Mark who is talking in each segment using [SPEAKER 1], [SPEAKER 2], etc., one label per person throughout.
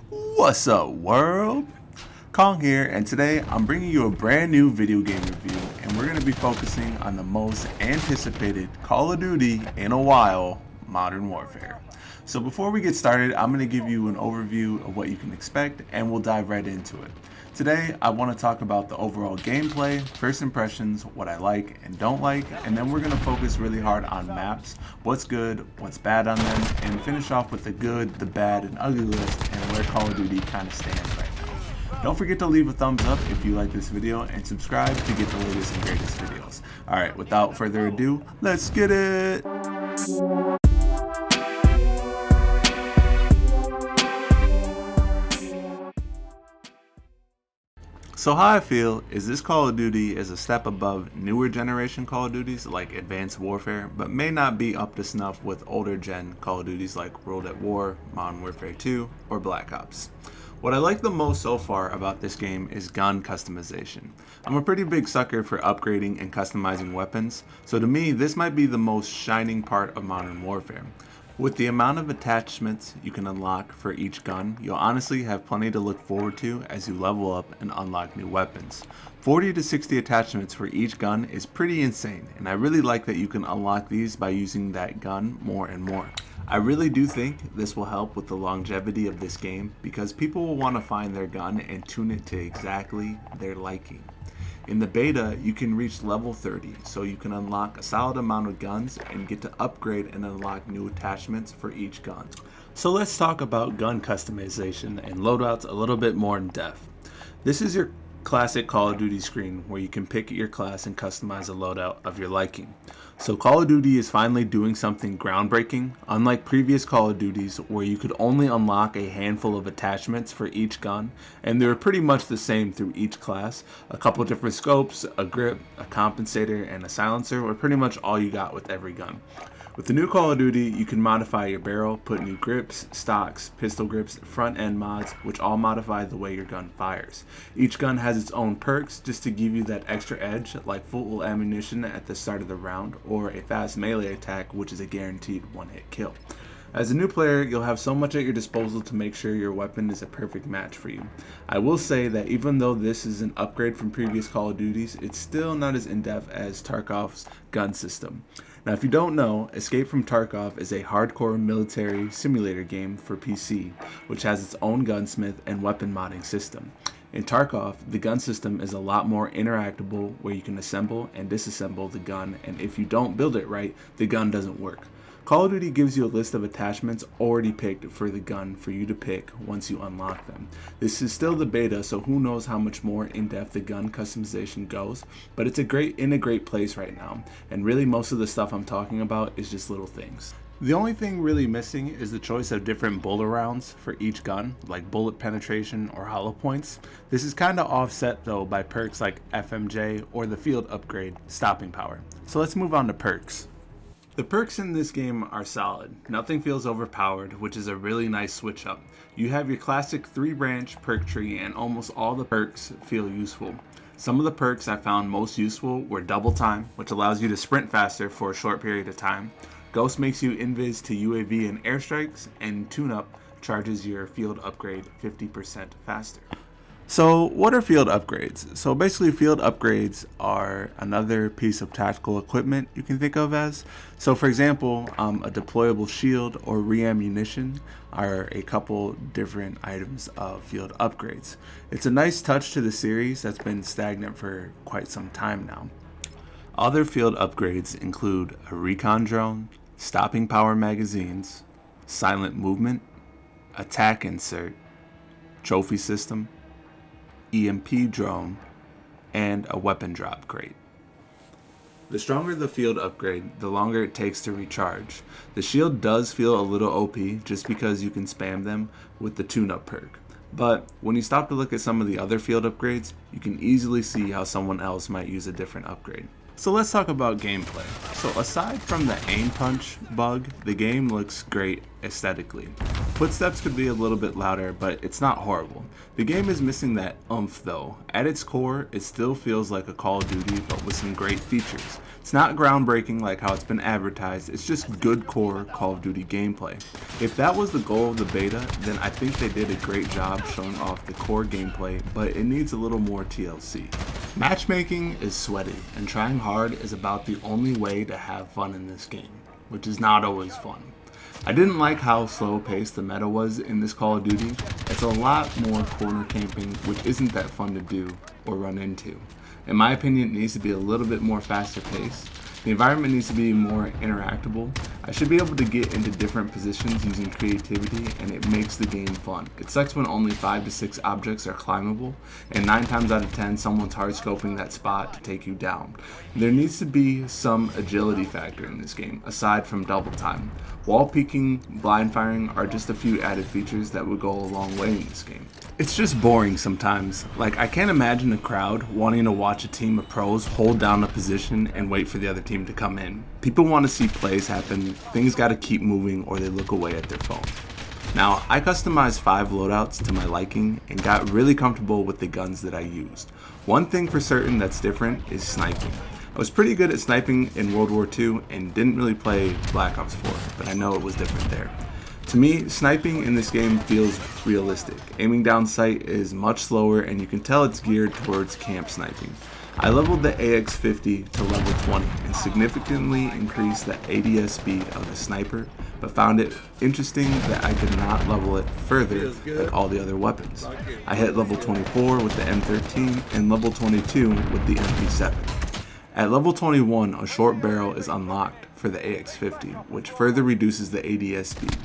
[SPEAKER 1] What's up, world? Kong here, and today I'm bringing you a brand new video game review, and we're going to be focusing on the most anticipated Call of Duty in a while, Modern Warfare. So before we get started, I'm going to give you an overview of what you can expect, and we'll dive right into it. Today, I want to talk about the overall gameplay, first impressions, what I like and don't like, and then we're going to focus really hard on maps, what's good, what's bad on them, and finish off with the good, the bad, and ugly list, and where Call of Duty kind of stands right now. Don't forget to leave a thumbs up if you like this video, and subscribe to get the latest and greatest videos. Alright, without further ado, let's get it! So how I feel is this Call of Duty is a step above newer generation Call of Duties like Advanced Warfare, but may not be up to snuff with older gen Call of Duties like World at War, Modern Warfare 2, or Black Ops. What I like the most so far about this game is gun customization. I'm a pretty big sucker for upgrading and customizing weapons, so to me this might be the most shining part of Modern Warfare. With the amount of attachments you can unlock for each gun, you'll honestly have plenty to look forward to as you level up and unlock new weapons. 40 to 60 attachments for each gun is pretty insane, and I really like that you can unlock these by using that gun more and more. I really do think this will help with the longevity of this game because people will want to find their gun and tune it to exactly their liking. In the beta, you can reach level 30, so you can unlock a solid amount of guns and get to upgrade and unlock new attachments for each gun. So let's talk about gun customization and loadouts a little bit more in depth. This is your classic Call of Duty screen where you can pick your class and customize a loadout of your liking. So Call of Duty is finally doing something groundbreaking, unlike previous Call of Duties where you could only unlock a handful of attachments for each gun, and they were pretty much the same through each class. A couple different scopes, a grip, a compensator, and a silencer were pretty much all you got with every gun. With the new Call of Duty, you can modify your barrel, put new grips, stocks, pistol grips, front end mods, which all modify the way your gun fires. Each gun has its own perks just to give you that extra edge, like full ammunition at the start of the round, or a fast melee attack, which is a guaranteed one-hit kill. As a new player, you'll have so much at your disposal to make sure your weapon is a perfect match for you. I will say that even though this is an upgrade from previous Call of Duties, it's still not as in-depth as Tarkov's gun system. Now, if you don't know, Escape from Tarkov is a hardcore military simulator game for PC, which has its own gunsmith and weapon modding system. In Tarkov, the gun system is a lot more interactable where you can assemble and disassemble the gun, and if you don't build it right, the gun doesn't work. Call of Duty gives you a list of attachments already picked for the gun for you to pick once you unlock them. This is still the beta, so who knows how much more in-depth the gun customization goes, but it's in a great place right now, and really most of the stuff I'm talking about is just little things. The only thing really missing is the choice of different bullet rounds for each gun, like bullet penetration or hollow points. This is kind of offset though by perks like FMJ or the field upgrade, stopping power. So let's move on to perks. The perks in this game are solid. Nothing feels overpowered, which is a really nice switch up. You have your classic 3-branch perk tree and almost all the perks feel useful. Some of the perks I found most useful were double time, which allows you to sprint faster for a short period of time. Ghost makes you invis to UAV and airstrikes, and tune up charges your field upgrade 50% faster. So what are field upgrades? So basically field upgrades are another piece of tactical equipment you can think of as. So for example, a deployable shield or re-ammunition are a couple different items of field upgrades. It's a nice touch to the series that's been stagnant for quite some time now. Other field upgrades include a recon drone, stopping power magazines, silent movement, attack insert, trophy system, EMP drone, and a weapon drop crate. The stronger the field upgrade, the longer it takes to recharge. The shield does feel a little OP just because you can spam them with the tune-up perk. But when you stop to look at some of the other field upgrades, you can easily see how someone else might use a different upgrade. So let's talk about gameplay. So aside from the aim punch bug, the game looks great aesthetically. Footsteps could be a little bit louder, but it's not horrible. The game is missing that oomph though. At its core, it still feels like a Call of Duty, but with some great features. It's not groundbreaking like how it's been advertised, it's just good core Call of Duty gameplay. If that was the goal of the beta, then I think they did a great job showing off the core gameplay, but it needs a little more TLC. Matchmaking is sweaty, and trying hard is about the only way to have fun in this game, which is not always fun. I didn't like how slow paced the meta was in this Call of Duty. It's a lot more corner camping, which isn't that fun to do or run into. In my opinion, it needs to be a little bit more faster paced. The environment needs to be more interactable. I should be able to get into different positions using creativity, and it makes the game fun. It sucks when only 5 to 6 objects are climbable, and 9 times out of 10 someone's hard scoping that spot to take you down. There needs to be some agility factor in this game, aside from double time. Wall peeking, blind firing are just a few added features that would go a long way in this game. It's just boring sometimes. Like, I can't imagine a crowd wanting to watch a team of pros hold down a position and wait for the other team to come in. People want to see plays happen, things gotta keep moving or they look away at their phone. Now, I customized 5 loadouts to my liking and got really comfortable with the guns that I used. One thing for certain that's different is sniping. I was pretty good at sniping in World War II and didn't really play Black Ops 4, but I know it was different there. To me, sniping in this game feels realistic. Aiming down sight is much slower and you can tell it's geared towards camp sniping. I leveled the AX50 to level 20 and significantly increased the ADS speed of the sniper, but found it interesting that I could not level it further like all the other weapons. I hit level 24 with the M13 and level 22 with the MP7. At level 21, a short barrel is unlocked for the AX50, which further reduces the ADS speed.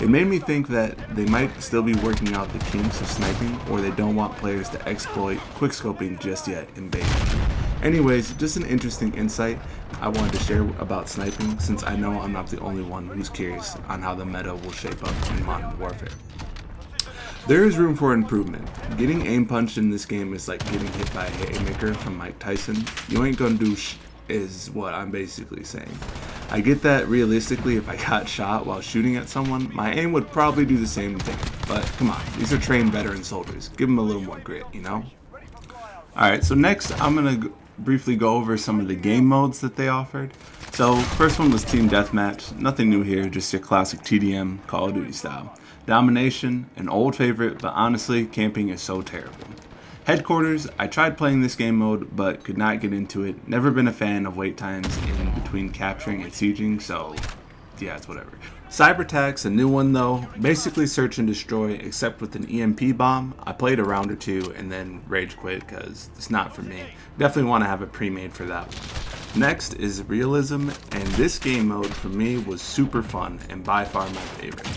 [SPEAKER 1] It made me think that they might still be working out the kinks of sniping, or they don't want players to exploit quickscoping just yet in beta. Anyways, just an interesting insight I wanted to share about sniping, since I know I'm not the only one who's curious on how the meta will shape up in Modern Warfare. There is room for improvement. Getting aim punched in this game is like getting hit by a haymaker from Mike Tyson. You ain't gonna do is what I'm basically saying. I get that realistically if I got shot while shooting at someone, my aim would probably do the same thing. But come on, these are trained veteran soldiers. Give them a little more grit, you know? Alright, so next I'm gonna briefly go over some of the game modes that they offered. So first one was Team Deathmatch. Nothing new here, just your classic TDM Call of Duty style. Domination, an old favorite, but honestly, camping is so terrible. Headquarters, I tried playing this game mode, but could not get into it. Never been a fan of wait times in between capturing and sieging, so yeah, it's whatever. Cyber Attack's a new one though. Basically search and destroy, except with an EMP bomb. I played a round or two and then rage quit because it's not for me. Definitely want to have it pre-made for that one. Next is Realism, and this game mode for me was super fun and by far my favorite.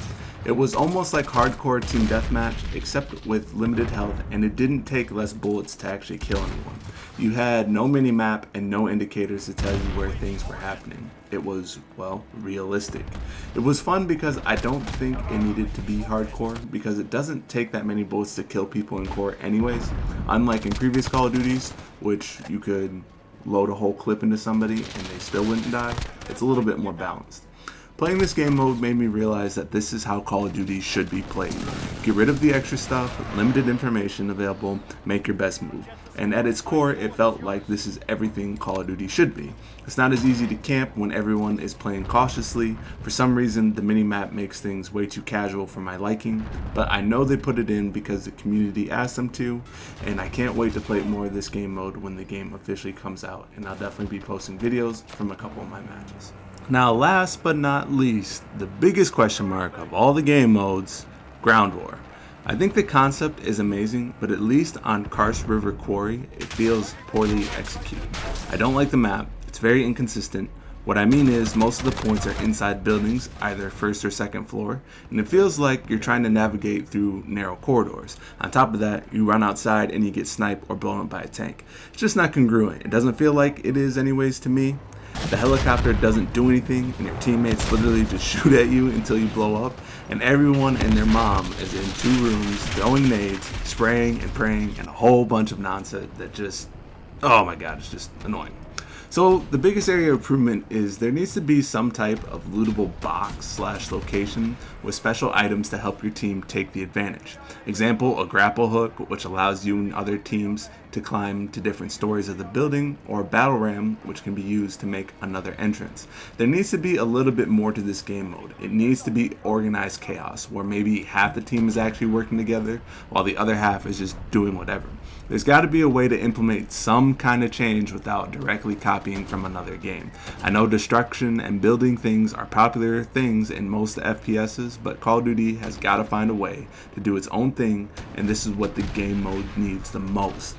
[SPEAKER 1] It was almost like hardcore team deathmatch, except with limited health, and it didn't take less bullets to actually kill anyone. You had no mini-map and no indicators to tell you where things were happening. It was, well, realistic. It was fun because I don't think it needed to be hardcore, because it doesn't take that many bullets to kill people in core anyways, unlike in previous Call of Duties, which you could load a whole clip into somebody and they still wouldn't die. It's a little bit more balanced. Playing this game mode made me realize that this is how Call of Duty should be played. Get rid of the extra stuff, limited information available, make your best move. And at its core, it felt like this is everything Call of Duty should be. It's not as easy to camp when everyone is playing cautiously. For some reason, the minimap makes things way too casual for my liking, but I know they put it in because the community asked them to, and I can't wait to play more of this game mode when the game officially comes out, and I'll definitely be posting videos from a couple of my matches. Now, last but not least, the biggest question mark of all the game modes, Ground War. I think the concept is amazing, but at least on Karst River Quarry, it feels poorly executed. I don't like the map, it's very inconsistent. What I mean is, most of the points are inside buildings, either first or second floor, and it feels like you're trying to navigate through narrow corridors. On top of that, you run outside and you get sniped or blown up by a tank. It's just not congruent. It doesn't feel like it is anyways to me. The helicopter doesn't do anything, and your teammates literally just shoot at you until you blow up, and everyone and their mom is in 2 rooms throwing nades, spraying and praying, and a whole bunch of nonsense that just, oh my god, it's just annoying. So the biggest area of improvement is there needs to be some type of lootable box slash location with special items to help your team take the advantage. Example, a grapple hook, which allows you and other teams to climb to different stories of the building, or a battle ram, which can be used to make another entrance. There needs to be a little bit more to this game mode. It needs to be organized chaos, where maybe half the team is actually working together, while the other half is just doing whatever. There's got to be a way to implement some kind of change without directly copying from another game. I know destruction and building things are popular things in most FPSs, but Call of Duty has got to find a way to do its own thing, and this is what the game mode needs the most.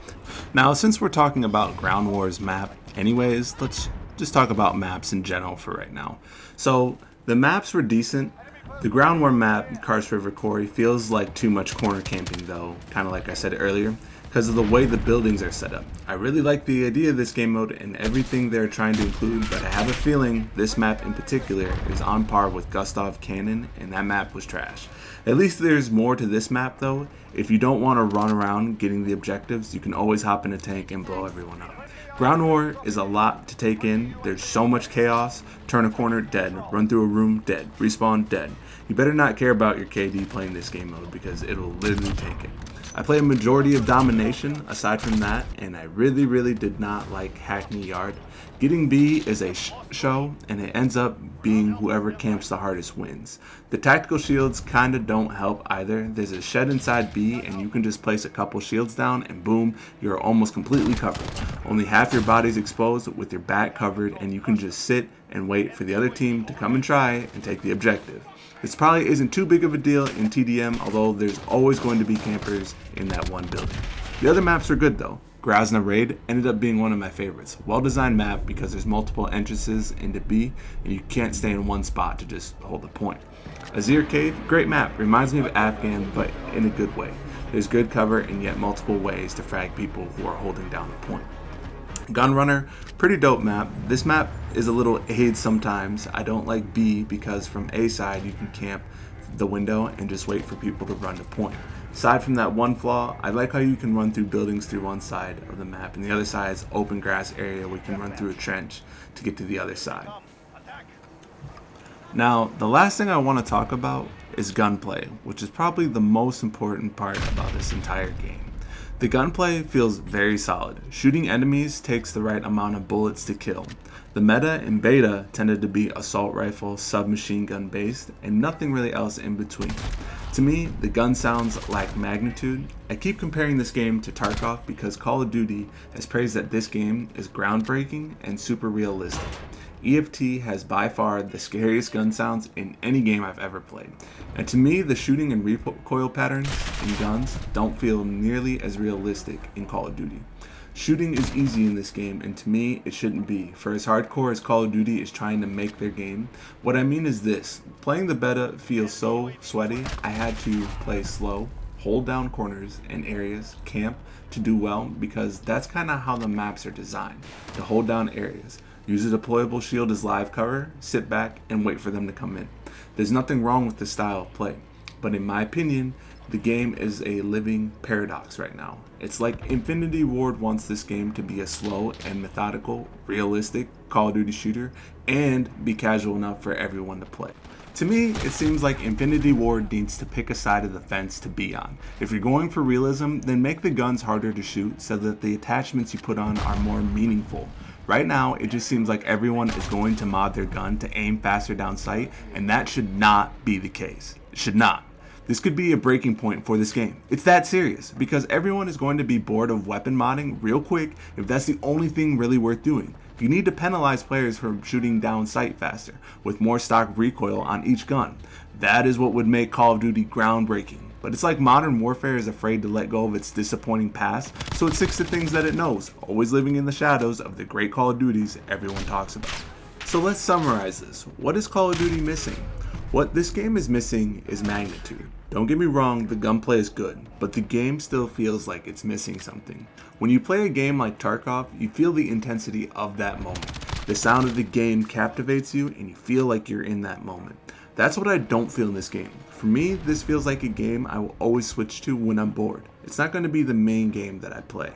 [SPEAKER 1] Now, since we're talking about Ground War's map anyways, let's just talk about maps in general for right now. So, the maps were decent. The Ground War map, Karst River Quarry, feels like too much corner camping though, kind of like I said earlier, because of the way the buildings are set up. I really like the idea of this game mode and everything they're trying to include, but I have a feeling this map in particular is on par with Gustav Cannon, and that map was trash. At least there's more to this map though. If you don't want to run around getting the objectives, you can always hop in a tank and blow everyone up. Ground War is a lot to take in. There's so much chaos. Turn a corner, dead. Run through a room, dead. Respawn, dead. You better not care about your KD playing this game mode because it'll literally take it. I play a majority of Domination aside from that, and I really did not like Hackney Yard. Getting B is a show, and it ends up being whoever camps the hardest wins. The tactical shields kinda don't help either. There's a shed inside B, and you can just place a couple shields down, and boom, you're almost completely covered. Only half your body's exposed with your back covered, and you can just sit and wait for the other team to come and try and take the objective. This probably isn't too big of a deal in TDM, although there's always going to be campers in that one building. The other maps are good though. Grozna Raid ended up being one of my favorites. Well-designed map because there's multiple entrances into B, and you can't stay in one spot to just hold a point. Azir Cave, great map. Reminds me of Afghan, but in a good way. There's good cover and yet multiple ways to frag people who are holding down a point. Gunrunner, pretty dope map. This map is a little AIDS sometimes. I don't like B because from A side you can camp the window and just wait for people to run to point. Aside from that one flaw, I like how you can run through buildings through one side of the map, and the other side is open grass area where you can run through a trench to get to the other side. Now, the last thing I want to talk about is gunplay, which is probably the most important part about this entire game. The gunplay feels very solid. Shooting enemies takes the right amount of bullets to kill. The meta in beta tended to be assault rifle, submachine gun based, and nothing really else in between. To me, the gun sounds lack magnitude. I keep comparing this game to Tarkov because Call of Duty has praised that this game is groundbreaking and super realistic. EFT has by far the scariest gun sounds in any game I've ever played. And to me, the shooting and recoil patterns in guns don't feel nearly as realistic in Call of Duty. Shooting is easy in this game, and to me, it shouldn't be. For as hardcore as Call of Duty is trying to make their game, what I mean is this. Playing the beta feels so sweaty, I had to play slow, hold down corners and areas, camp to do well, because that's kind of how the maps are designed, to hold down areas. Use a deployable shield as live cover, sit back, and wait for them to come in. There's nothing wrong with this style of play, but in my opinion, the game is a living paradox right now. It's like Infinity Ward wants this game to be a slow and methodical, realistic Call of Duty shooter, and be casual enough for everyone to play. To me, it seems like Infinity Ward needs to pick a side of the fence to be on. If you're going for realism, then make the guns harder to shoot so that the attachments you put on are more meaningful. Right now, it just seems like everyone is going to mod their gun to aim faster down sight, and that should not be the case. It should not. This could be a breaking point for this game. It's that serious, because everyone is going to be bored of weapon modding real quick if that's the only thing really worth doing. You need to penalize players for shooting down sight faster, with more stock recoil on each gun. That is what would make Call of Duty groundbreaking. But it's like Modern Warfare is afraid to let go of its disappointing past, so it sticks to things that it knows, always living in the shadows of the great Call of Duties everyone talks about. So let's summarize this. What is Call of Duty missing? What this game is missing is magnitude. Don't get me wrong, the gunplay is good, but the game still feels like it's missing something. When you play a game like Tarkov, you feel the intensity of that moment. The sound of the game captivates you and you feel like you're in that moment. That's what I don't feel in this game. For me, this feels like a game I will always switch to when I'm bored. It's not going to be the main game that I play.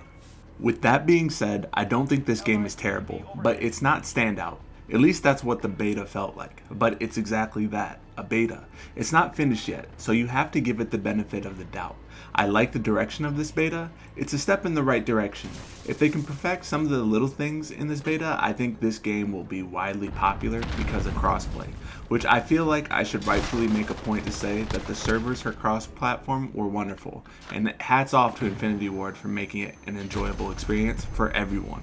[SPEAKER 1] With that being said, I don't think this game is terrible, but it's not standout. At least that's what the beta felt like. But it's exactly that, a beta. It's not finished yet, so you have to give it the benefit of the doubt. I like the direction of this beta. It's a step in the right direction. If they can perfect some of the little things in this beta, I think this game will be widely popular because of crossplay, which I feel like I should rightfully make a point to say that the servers for cross-platform were wonderful, and hats off to Infinity Ward for making it an enjoyable experience for everyone.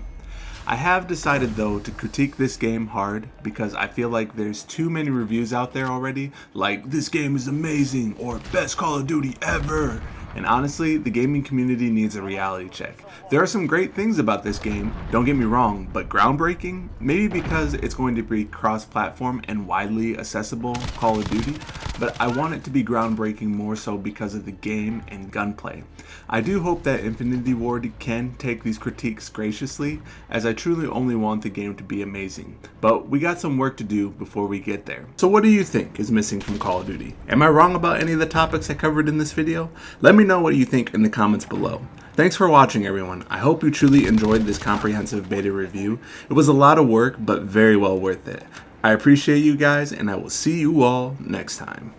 [SPEAKER 1] I have decided though to critique this game hard because I feel like there's too many reviews out there already, like this game is amazing or best Call of Duty ever. And honestly, the gaming community needs a reality check. There are some great things about this game, don't get me wrong, but groundbreaking? Maybe because it's going to be cross-platform and widely accessible Call of Duty, but I want it to be groundbreaking more so because of the game and gunplay. I do hope that Infinity Ward can take these critiques graciously, as I truly only want the game to be amazing. But we got some work to do before we get there. So what do you think is missing from Call of Duty? Am I wrong about any of the topics I covered in this video? Let me know what you think in the comments below. Thanks for watching, everyone. I hope you truly enjoyed this comprehensive beta review. It was a lot of work, but very well worth it. I appreciate you guys, and I will see you all next time.